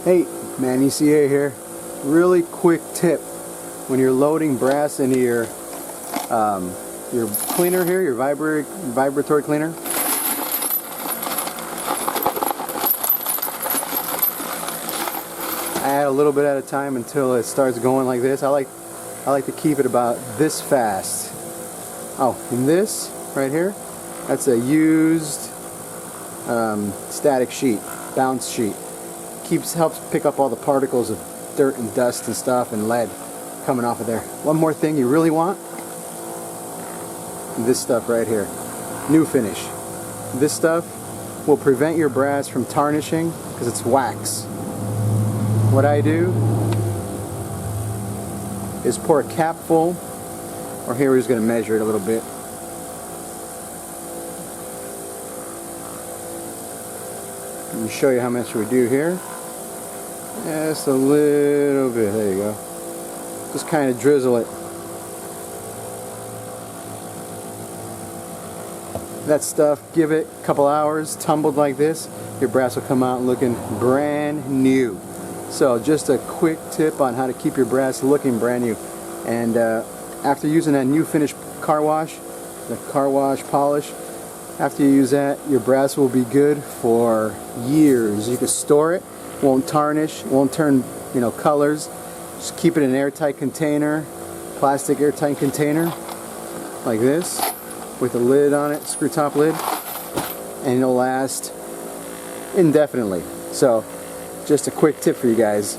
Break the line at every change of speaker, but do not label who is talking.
Hey, Manny CA here. Really quick tip: when you're loading brass into your cleaner here, your vibratory cleaner, add a little bit at a time until it starts going like this. I like to keep it about this fast. Oh, and this right here, that's a used static sheet, bounce sheet. Helps pick up all the particles of dirt and dust and stuff and lead coming off of there. One more thing you really want, this stuff right here, New Finish. This stuff will prevent your brass from tarnishing because it's wax. What I do is pour a cap full, or here we're just going to measure it a little bit. Let me show you how much we do here. Just a little bit. There you go. Just kind of drizzle it. That stuff, give it a couple hours, tumbled like this, your brass will come out looking brand new. So just a quick tip on how to keep your brass looking brand new. And after using that New Finish car wash, the car wash polish, after you use that, your brass will be good for years. You can store it, won't tarnish, won't turn, colors. Just keep it in an airtight container, plastic airtight container, like this, with a lid on it, screw top lid, and it'll last indefinitely. So, just a quick tip for you guys.